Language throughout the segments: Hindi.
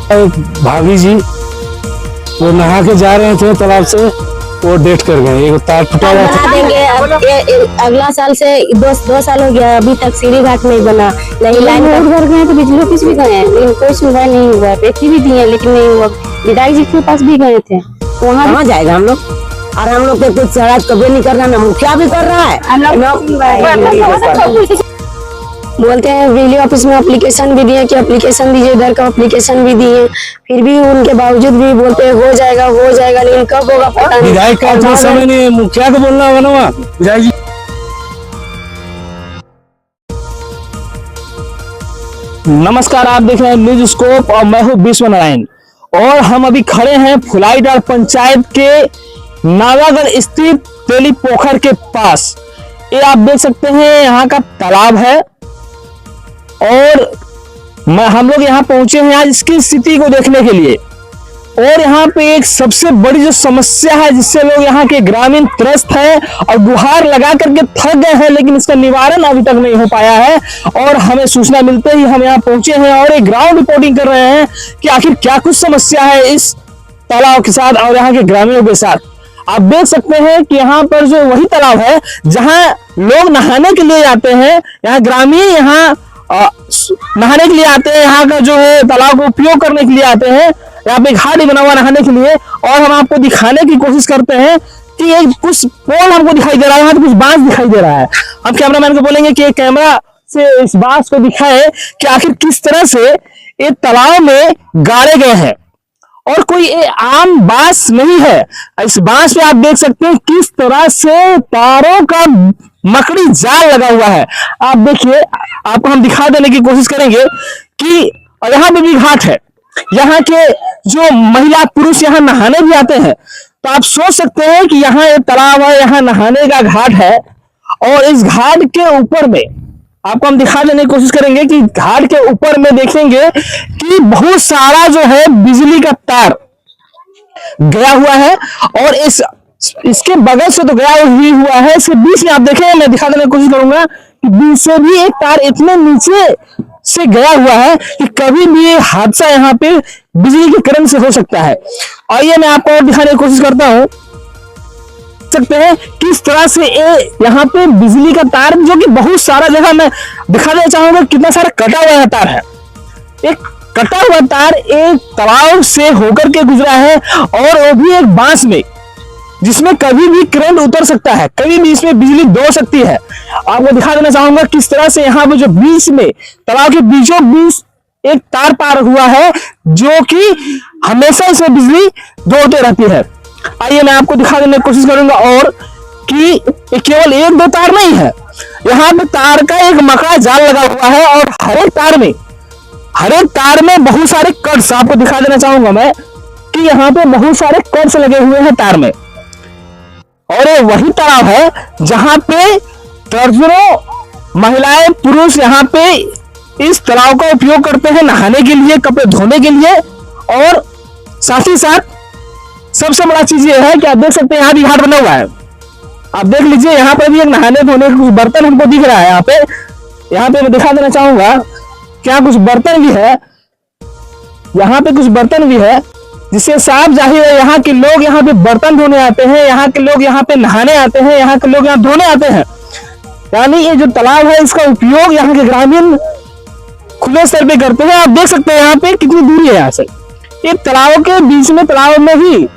एक भाभी जी वो नहा के जा रहे थे तालाब से, वो डेथ कर गए। एक तार फटा हुआ था। बना देंगे अगला साल से 2 साल हो गया, अभी तक सीढ़ी घाट नहीं बना। नहीं लाइन घर गए तो बिजली ऑफिस भी गए, लेकिन कोई सुनवाई नहीं हुआ। पेटी भी दिए लेकिन नहीं हुआ। विधायक जी के पास भी गए थे, वहाँ कहाँ जाएगा हम लोग। और हम लोग कुछ सड़क कभी नहीं कर रहा, ना मुखिया भी कर रहा है। बोलते हैं बिजली ऑफिस में एप्लीकेशन भी दिए कि एप्लीकेशन दीजिए, इधर का एप्लीकेशन भी दिए, फिर भी उनके बावजूद भी बोलते हैं हो जाएगा, लेकिन कब होगा पता नहीं। विधायक का कोई समय नहीं, मुखिया को बोलना होगा ना वहाँ विधायक जी। नमस्कार, आप देख रहे हैं न्यूज स्कोप और मैं हूं विश्व नारायण। और हम अभी खड़े हैं फुलाईडार पंचायत के नावागढ़ स्थित तेली पोखर के पास। ये आप देख सकते हैं यहाँ का तालाब है और हम लोग यहाँ पहुंचे हैं आज इसकी स्थिति को देखने के लिए। और यहाँ पे एक सबसे बड़ी जो समस्या है जिससे लोग यहाँ के ग्रामीण त्रस्त हैं और गुहार लगा करके थक गए हैं, लेकिन इसका निवारण अभी तक नहीं हो पाया है। और हमें सूचना मिलते ही हम यहाँ पहुंचे हैं और एक ग्राउंड रिपोर्टिंग कर रहे हैं कि आखिर क्या कुछ समस्या है इस तालाब के साथ और यहाँ के ग्रामीणों के साथ। आप देख सकते हैं कि यहाँ पर जो वही तालाब है जहाँ लोग नहाने के लिए जाते हैं, यहाँ ग्रामीण यहाँ नहाने के लिए आते हैं, यहाँ का जो है तालाब को उपयोग करने के लिए आते हैं। यहाँ पे घाट बना हुआ नहाने के लिए। और हम आपको दिखाने की कोशिश करते हैं कि एक कुछ पोल हमको दिखाई दे रहा है, यहाँ कुछ बांस दिखाई दे रहा है। हम कैमरामैन को बोलेंगे कि कैमरा से इस बांस को दिखाए कि आखिर किस तरह से ये तालाब में गाड़े गए हैं। और कोई आम बांस नहीं है, इस बांस पे आप देख सकते हैं किस तरह से तारों का मकड़ी जाल लगा हुआ है। आप देखिए, आपको हम दिखा देने की कोशिश करेंगे कि यहाँ पे भी घाट है। यहाँ के जो महिला पुरुष यहाँ नहाने भी आते हैं, तो आप सोच सकते हैं कि यहाँ एक तालाब है, यहाँ नहाने का घाट है। और इस घाट के ऊपर में आपको हम दिखा देने की कोशिश करेंगे कि घाट के ऊपर में देखेंगे कि बहुत सारा जो है बिजली का तार गया हुआ है। और इसके बगल से तो गया ही हुआ है, इसके बीच में आप देखें, मैं दिखा देने की कोशिश करूंगा कि बीच से भी एक तार इतने नीचे से गया हुआ है कि कभी भी हादसा यहाँ पे बिजली के करंट से हो सकता है। आइए मैं आपको और दिखाने की कोशिश करता हूँ। सकते हैं किस तरह से यहाँ पे बिजली का तार जो कि बहुत सारा जगह मैं दिखा देना चाहूंगा कितना सारा कटा हुआ तार है। एक कटा हुआ तार एक तालाब से होकर के गुजरा है और वो भी एक बांस में, जिसमें कभी भी करंट उतर सकता है, कभी भी इसमें बिजली दौड़ सकती है। आपको दिखा देना चाहूंगा किस तरह से यहाँ पे जो बीच में तालाब के बीचों बीच एक तार पार हुआ है जो कि हमेशा इसमें बिजली दौड़ते रहती है। आइए मैं आपको दिखा देने की कोशिश करूंगा और कि केवल एक दो तार नहीं है, यहाँ पे तार का एक मकड़ा जाल लगा हुआ है। और हर एक तार में बहुत सारे कट्स आपको दिखा देना चाहूंगा मैं कि यहाँ पे बहुत सारे कट्स लगे हुए हैं तार में। और ये वही तालाब है जहां पे दर्जनों महिलाएं पुरुष यहाँ पे इस तालाब का उपयोग करते हैं नहाने के लिए, कपड़े धोने के लिए। और साथ ही साथ सबसे बड़ा चीज ये है कि आप देख सकते हैं यहाँ भी घाट बना हुआ है। आप देख लीजिए, यहाँ पर भी एक नहाने धोने का बर्तन हमको दिख रहा है। यहाँ पे मैं दिखा देना चाहूंगा क्या कुछ बर्तन भी है, यहाँ पे कुछ बर्तन भी है, जिससे साफ जाहिर है यहाँ के लोग यहाँ पे बर्तन धोने आते हैं, यहाँ के लोग यहाँ पे नहाने आते हैं, यहाँ के लोग यहाँ धोने आते हैं। यानी ये जो तालाब है इसका उपयोग यहाँ के ग्रामीण खुले स्तर पे करते हैं। आप देख सकते हैं यहाँ पे कितनी दूरी है यहाँ से, एक तालाब के बीच में, तालाब में भी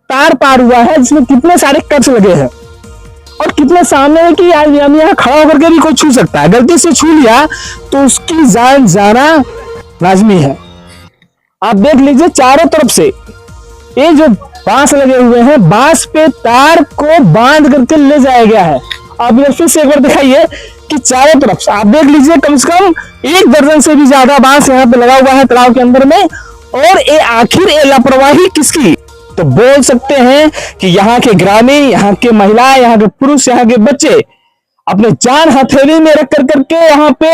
तार पार हुआ है जिसमें कितने सारे कट्स लगे हैं। और कितने सामने है कि यार यहाँ खड़ा होकर के भी कोई छू सकता है, गलती से छू लिया तो उसकी जान जाना लाजमी है। आप देख लीजिए चारों तरफ से ये जो बांस लगे हुए हैं, बांस पे तार को बांध करके ले जाया गया है। आप फिर से एक बार दिखाइए कि चारों तरफ से आप देख लीजिए कम से कम 1 दर्जन से भी ज्यादा बांस यहाँ पे लगा हुआ है तालाब के अंदर में। और ये आखिर ये लापरवाही किसकी? तो बोल सकते हैं कि यहाँ के ग्रामीण, यहाँ के महिलाएं, यहाँ के पुरुष, यहाँ के बच्चे अपने जान हथेली में रख करके यहाँ पे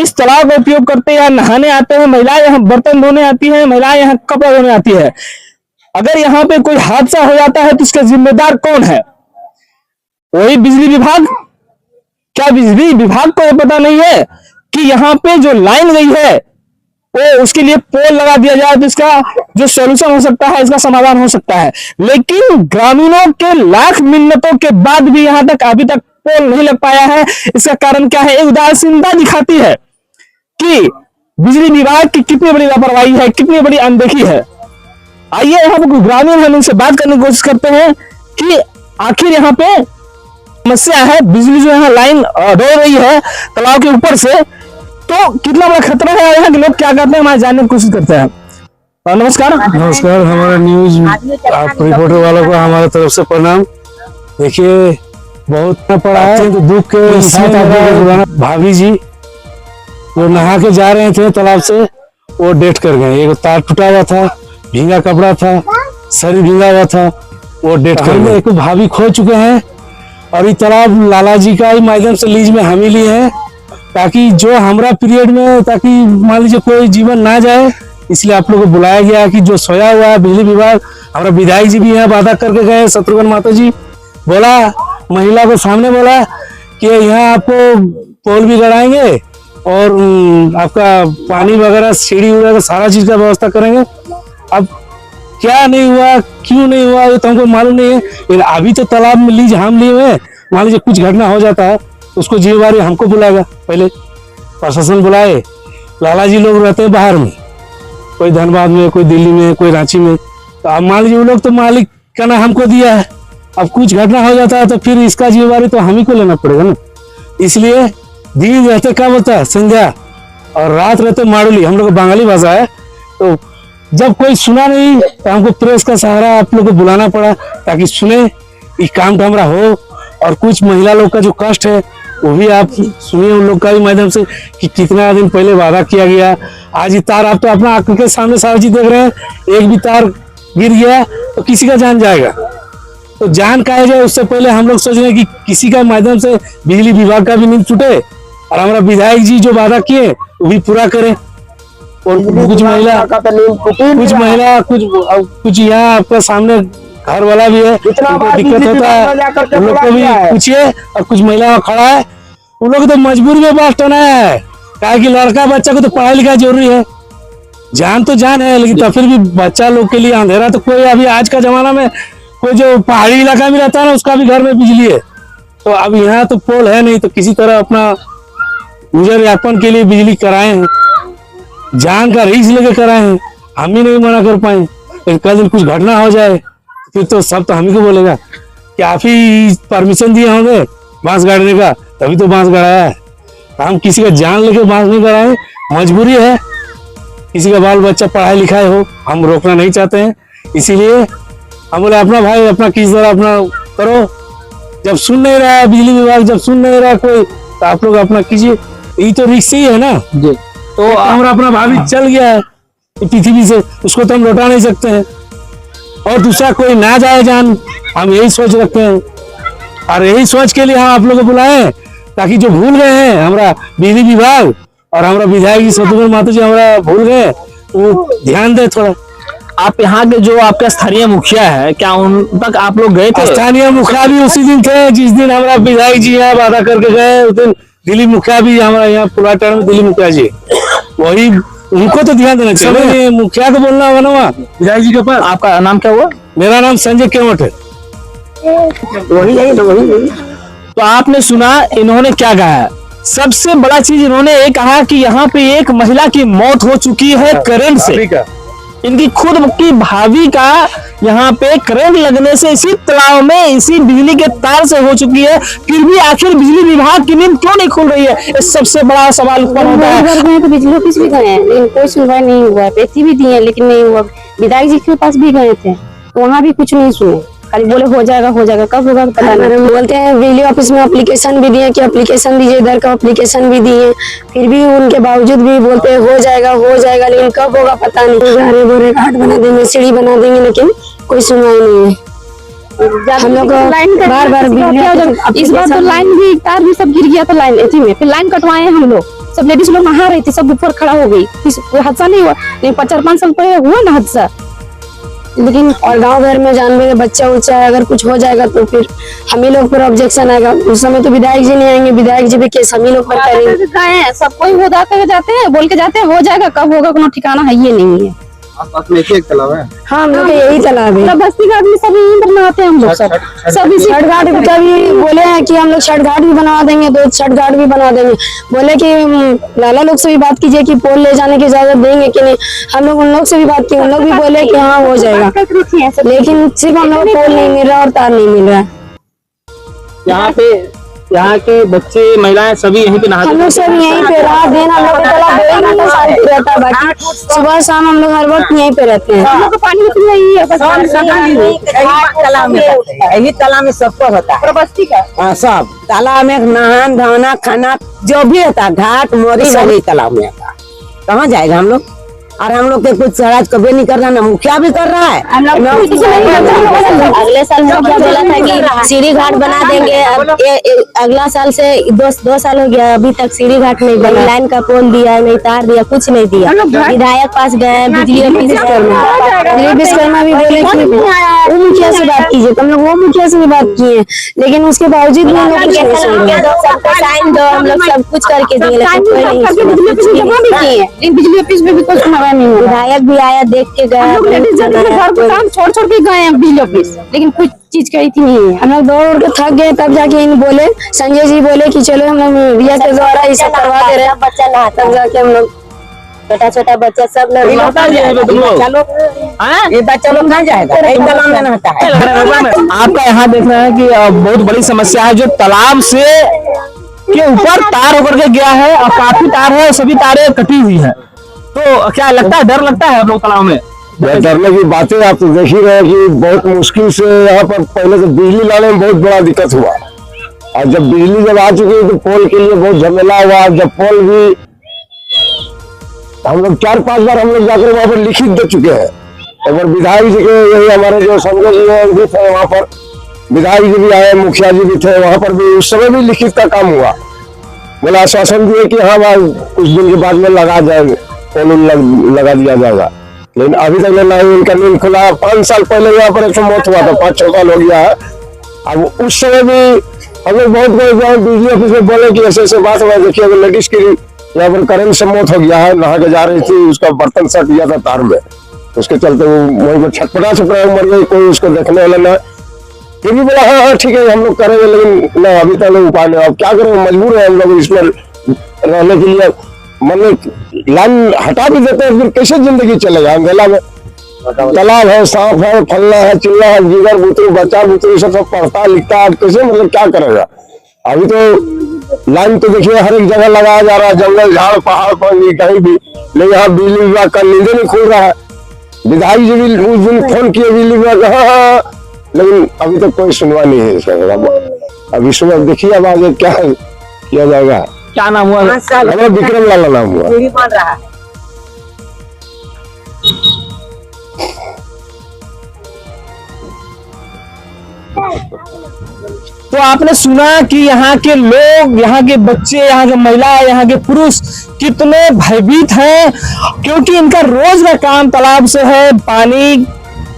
इस तालाब का उपयोग करते हैं, नहाने आते हैं। महिलाएं यहाँ बर्तन धोने आती हैं, महिलाएं यहाँ कपड़ा धोने आती है। अगर यहाँ पे कोई हादसा हो जाता है तो इसका जिम्मेदार कौन है? वही बिजली विभाग। क्या बिजली विभाग को पता नहीं है कि यहाँ पे जो लाइन गई है वो उसके लिए पोल लगा दिया जाए तो इसका जो सॉल्यूशन हो सकता है, इसका समाधान हो सकता है। लेकिन ग्रामीणों के लाख मिन्नतों के बाद भी यहाँ तक अभी तक पोल नहीं लग पाया है। इसका कारण क्या है? एक उदासीनता दिखाती है कि बिजली विभाग की कितनी बड़ी लापरवाही है, कितनी बड़ी अनदेखी है। आइए यहाँ पे कुछ ग्रामीण हम इनसे बात करने की कोशिश करते हैं कि आखिर यहाँ पे समस्या है, बिजली जो यहाँ लाइन दौड़ रही है तालाब के ऊपर से, तो कितना बड़ा खतरा है, यहाँ के लोग क्या करते हैं हमारे जानने की कोशिश करते हैं। नमस्कार। नमस्कार, हमारा न्यूज आप रिपोर्टर वालों को हमारे तरफ से प्रणाम। देखिए बहुत पड़ा है तो दुख के साथ आपको भाभी जी वो नहा के जा रहे थे तालाब से, वो डेथ कर गए। एक तार टूटा हुआ था, भींगा कपड़ा था, शरीर भींगा हुआ था, वो डेथ कर गए। एक भाभी खो चुके हैं और ये तालाब लाला जी का ही माध्यम से लीज में हम ही लिए हैं, ताकि जो हमारा पीरियड में, ताकि मान लीजिए कोई जीवन ना जाए, इसलिए आप लोगों को बुलाया गया कि जो सोया हुआ है बिजली विभाग, हमारा विधायक जी भी यहाँ वादा करके गए, शत्रुघ्न माता जी बोला, महिला को सामने बोला कि यहाँ आपको पोल भी गड़ाएंगे और आपका पानी वगैरह सीढ़ी वगैरह सारा चीज का व्यवस्था करेंगे। अब क्या नहीं हुआ, क्यों नहीं हुआ, ये तो हमको मालूम नहीं है। लेकिन अभी तो तालाब में लीज हम लिए हुए हैं, मान लीजिए कुछ घटना हो जाता है उसको जिम्मेवारी हमको बुलाएगा, पहले प्रशासन बुलाए। लाला जी लोग रहते हैं बाहर में, कोई धनबाद में, कोई दिल्ली में, कोई रांची में, तो अब मान लीजिए वो लोग तो मालिक का ना हमको दिया है। अब कुछ घटना हो जाता है तो फिर इसका जिम्मेवारी तो हम ही को लेना पड़ेगा ना। इसलिए दिन रहते क्या बोलता है संध्या और रात रहते माड़ुली, हम लोग बंगाली भाषा है, तो जब कोई सुना नहीं तो हमको प्रेस का सहारा आप लोग को बुलाना पड़ा ताकि सुने, ये काम तो हमारा हो। और कुछ महिला लोग का जो कष्ट है वो भी आप सुनिए उन लोग का भी माध्यम से कि कितना दिन पहले वादा किया गया। आज ये तार आप तो अपना आंखों के सामने सारी चीज देख रहे हैं, एक भी तार गिर गया तो किसी का जान जाएगा। तो जान का जाए उससे पहले हम लोग सोच रहे हैं कि किसी का माध्यम से बिजली विभाग का भी नींद छूटे और हमारा विधायक जी जो वादा किए वो भी पूरा करें। और कुछ महिला कुछ यहाँ आपका सामने घर वाला भी है, उनको दिक्कत होता है, उन लोग को भी पूछिए। और कुछ महिला खड़ा है, उन लोग तो मजबूरी में बात टनाया है, कहा कि लड़का बच्चा को तो पढ़ाई लिखाई जरूरी है। जान तो जान है, लेकिन तो फिर भी बच्चा लोग के लिए अंधेरा तो कोई अभी आज का जमाना में कोई जो पहाड़ी इलाका में रहता है ना उसका भी घर में बिजली है। तो अब यहाँ तो पोल है नहीं, तो किसी तरह अपना गुजर यापन के लिए बिजली कराए हैं, जान का रिस्क लेके कराए हैं, हम ही नहीं मना कर पाए। लेकिन कल दिन कुछ घटना हो जाए फिर तो सब तो हम ही को बोलेगा कि आप ही परमिशन दिए होंगे बांस गाड़ने का, तभी तो बांस गड़ाया है। हम किसी का जान लेके बांस नहीं गड़ाए, मजबूरी है, किसी का बाल बच्चा पढ़ाई लिखाई हो, हम रोकना नहीं चाहते हैं। इसीलिए हम बोले अपना भाई अपना किस तरह अपना करो। जब सुन नहीं रहा है बिजली विभाग, जब सुन नहीं रहा कोई, तो आप लोग अपना कीजिए। ये तो रिक्स ही है ना जी। तो हमारा अपना भाभी चल गया है पृथ्वी से, उसको तो हम लौटा नहीं सकते हैं, और दूसरा कोई ना जाए जान, हम यही सोच रखते हैं। और यही सोच के लिए हम आप लोग को बुलाए ताकि जो भूल गए हैं हमारा बिजली विभाग और हमारा विधायक जी शत्रुघ्न माता जी हमारा भूल गए, वो ध्यान दे थोड़ा। आप यहाँ के जो आपके स्थानीय मुखिया है, क्या उन तक आप लोग गए थे? स्थानीय मुखिया भी उसी दिन थे जिस दिन हमारा विधायक जी यहाँ वादा करके गए, उस दिन दिल्ली मुखिया भी हमारा यहाँ पुलाटार में दिल्ली मुखिया जी, वही उनको तो ध्यान देना चाहिए। मुखिया को बोलना होगा ना वहाँ विधायक जी के पास। आपका नाम क्या हुआ? मेरा नाम संजय केवट है। वही। तो आपने सुना इन्होंने क्या कहा? सबसे बड़ा चीज इन्होंने ये कहा कि यहाँ पे एक महिला की मौत हो चुकी है करंट से। इनकी खुद की भाभी का यहाँ पे करंट लगने से इसी तालाब में इसी बिजली के तार से हो चुकी है, फिर भी आखिर बिजली विभाग की नींद क्यों नहीं खुल रही है? इस सबसे बड़ा सवाल उत्पन्न होता है। तो बिजली ऑफिस भी गए हैं लेकिन कोई सुनवाई नहीं हुआ, पेटी भी दिए लेकिन नहीं हुआ। विधायक जी के पास भी गए थे, वहाँ भी कुछ नहीं सुने, खाली बोले हो जाएगा, कब होगा पता नहीं। बोलते हैं बिजली ऑफिस में एप्लीकेशन भी दिए कि एप्लीकेशन दीजिए, इधर का एप्लीकेशन भी दिए, फिर भी उनके बावजूद भी बोलते हैं हो जाएगा, लेकिन कब होगा पता नहीं। बोरे घाट बना देंगे, सीढ़ी बना देंगे, लेकिन कोई सुनवाई नहीं है। हम लोग बार इस बार तो लाइन भी तार भी सब गिर गया था लाइन एथी में, फिर लाइन कटवाए हम लोग, सब लेडीज लोग नहा रही थी, सब ऊपर खड़ा हो गई, हादसा नहीं हुआ, लेकिन 4-5 साल पहले हुआ ना हादसा। लेकिन और गांव घर में जानवे के बच्चा उच्चा है, अगर कुछ हो जाएगा तो फिर हम ही लोग पर ऑब्जेक्शन आएगा। उस समय तो विधायक जी नहीं आएंगे, विधायक जी भी केस हम ही लोग पर करेंगे। गए सब कोई होदा करके जाते हैं, बोल के जाते हैं, हो जाएगा, कब होगा कोनो ठिकाना है ये नहीं है। आसपास में एक तालाब है। हाँ, हम लोग के यही तालाब है। पूरा बस्ती का आदमी सब यहीं पर नहाते हैं हम लोग सब इसी छठ घाट का भी बोले हैं कि हम लोग छठ घाट भी बनवा देंगे, 2 छठ घाट भी बना देंगे। बोले कि लाला लोग से भी बात कीजिए कि पोल ले जाने की इजाजत देंगे कि नहीं। हम लोग उन लोग से भी बात की, उन लोग भी बोले कि हाँ हो जाएगा, लेकिन सिर्फ हम लोग को पोल नहीं मिल रहा और तार नहीं मिल रहा है। यहाँ के बच्चे महिलाएं सभी यहीं पे नहाते हम लोग सब यहीं पे रात दिन हम लोग तालाब दो ही शांति रहता है, बाकी सुबह शाम हम लोग हर वक्त यहीं पे रहते हैं। हम लोग का पानी उतना ही है, बस यही तालाब में सबको होता है। बस्ती का हाँ, सब तालाब में नहान धोना खाना जो भी होता है, घाट मोरी सब तालाब में होता है। कहाँ जाएगा हम लोग? और हम लोग के कुछ स्वराज कभी नहीं कर रहा, ना मुखिया भी कर रहा है। अगले साल मुखिया बोला था कि सीढ़ी घाट बना देंगे। अब अगला साल से 2 साल हो गया, अभी तक सीढ़ी घाट नहीं बना। लाइन का पोल दिया नहीं, तार दिया, कुछ नहीं दिया। विधायक पास गए, बिजली विश्वकर्मा भी बोले कि वो मुखिया से बात कीजिए, तो हम लोग वो मुखिया से भी बात किए, लेकिन उसके बावजूद भी हम लोग कुछ नहीं सुन रहे। सबको साइन दो, हम लोग सब कुछ करके दिए, लेकिन कोई नहीं सुना। बिजली ऑफिस में भी कुछ हमारा नहीं हुआ। विधायक भी आया, देख के गया। घर को काम छोड़ छोड़ के गए हैं बिजली ऑफिस, लेकिन कुछ चीज कही थी नहीं है। हम लोग दौड़ के थक गए, तब जाके इन बोले, संजय जी बोले कि चलो हम लोग मीडिया के द्वारा ये सब करवा दे रहे हैं। बच्चा नहा, तब जाके हम लोग छोटा बच्चा सब लोग ये बच्चा लोग कहाँ जाएगा? एक तालाब में नहाता है। आपका यहाँ देखना है कि बहुत बड़ी समस्या है, जो तालाब से के ऊपर तार होकर के गया है और काफी तार है, सभी तारें कटी हुई है। तो क्या लगता है, डर लगता है आप लोग तालाब में? डरने की बातें आप तो देख ही रहे हैं कि बहुत मुश्किल से यहाँ पर पहले तो बिजली लाने में बहुत बड़ा दिक्कत हुआ, और जब बिजली जब आ चुकी है तो पोल के लिए बहुत झमेला हुआ। जब पोल भी हम लोग 4-5 बार हम लोग जाकर वहाँ पर लिखित दे चुके हैं। एक बार विधायक जी के, यही हमारे जो संजय जी हैं भी थे वहाँ पर, विधायक जी भी आए, मुखिया जी भी थे वहाँ पर, भी उस समय भी लिखित का काम हुआ। बोला आश्वासन दिए कि हाँ कुछ दिन के बाद में लगा जाएंगे, पोल लगा दिया जाएगा, लेकिन अभी तक नहीं इनका नींद खुला। 5 साल पहले यहाँ पर एक मौत हुआ था, 5-6 साल हो गया है। अब उस समय भी हम लोग बहुत बड़े बिजली ऑफिस में बोले कि ऐसे बात हुआ, देखिए अगर लेडीज की यहाँ पर करंट से मौत हो गया है, नहा के जा रही थी, उसका बर्तन सट गया था तार में, उसके चलते वो वहीं पर छटपटा मर गई, कोई उसको देखने वाला ना। फिर भी बोला हाँ ठीक है हम लोग करेंगे, लेकिन ना अभी तक उपाय नहीं। अब क्या करें, मजबूर है हम लोग इसमें रहने के लिए। मतलब लाइन हटा भी देते हैं, फिर कैसे जिंदगी चलेगा अंधेला में? तालाब है, सांप है, फलना है, चिल्ला है, जिगर बुतरू, बच्चा बुतरू सब पढ़ता लिखता है, कैसे मतलब क्या करेगा? अभी तो लाइन तो देखिए हर एक जगह लगाया जा रहा है, जंगल झाड़ पहाड़ पर कहीं भी, लेकिन यहाँ बिजली विभाग का नींदे नहीं खुल रहा है। विधायक जी भी उस दिन फोन किए बिजली विभाग, हाँ, लेकिन अभी तक कोई सुनवाई नहीं है इसका। अभी सुबह देखिए अब आगे क्या किया जाएगा। क्या नाम हुआ? हमारा विक्रम लाला नाम हुआ। बन रहा है। तो आपने सुना कि यहाँ के लोग, यहाँ के बच्चे, यहाँ के महिला, यहाँ के पुरुष कितने भयभीत हैं, क्योंकि इनका रोज का काम तालाब से है। पानी,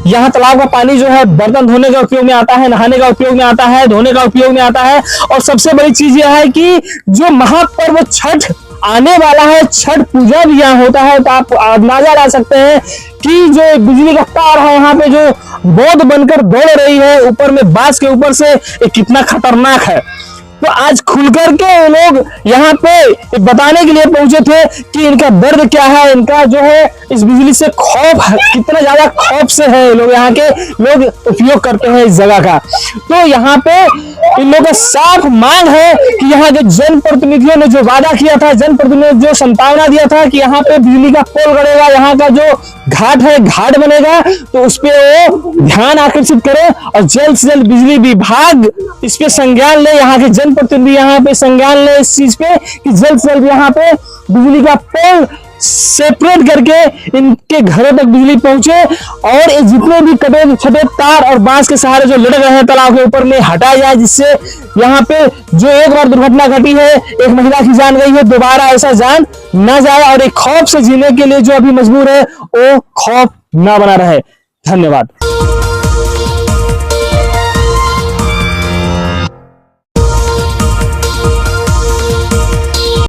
यहाँ तालाब का पानी जो है बर्तन धोने का उपयोग में आता है, नहाने का उपयोग में आता है, धोने का उपयोग में आता है। और सबसे बड़ी चीज यह है कि जो महापर्व छठ आने वाला है, छठ पूजा भी यहाँ होता है, तो आप अंदाजा ला सकते हैं कि जो बिजली का तार है यहाँ पे जो बोध बनकर दौड़ रही है ऊपर में, बांस के ऊपर से, ये कितना खतरनाक है। तो आज खुलकर के लोग यहाँ पे बताने के लिए पहुंचे थे कि इनका दर्द क्या है, इनका जो है इस बिजली से खौफ, कितना ज्यादा खौफ से है लोग, यहाँ के लोग उपयोग करते हैं इस जगह का। तो यहाँ पे इन लोगों का साफ मांग है कि यहाँ के जनप्रतिनिधियों ने जो वादा किया था, जनप्रतिनिधियों ने जो संभावना दिया था कि यहाँ पे बिजली का पोल गड़ेगा, यहाँ का जो घाट है घाट बनेगा, तो उस पे वो ध्यान आकर्षित करे और जल्द से जल्द बिजली विभाग इस पे संज्ञान ले, यहाँ के जनप्रतिनिधि यहाँ पे संज्ञान ले इस चीज पे कि जल्द से जल्द यहाँ पे बिजली का पोल सेपरेट करके इनके घरों तक बिजली पहुंचे, और ये जितने भी कटे छटे तार और बांस के सहारे जो लटक रहे हैं तालाब के ऊपर में हटाया जाए, जिससे यहाँ पे जो एक बार दुर्घटना घटी है, एक महिला की जान गई है, दोबारा ऐसा जान न जाए, और एक खौफ से जीने के लिए जो अभी मजबूर है वो खौफ ना बना रहे। धन्यवाद।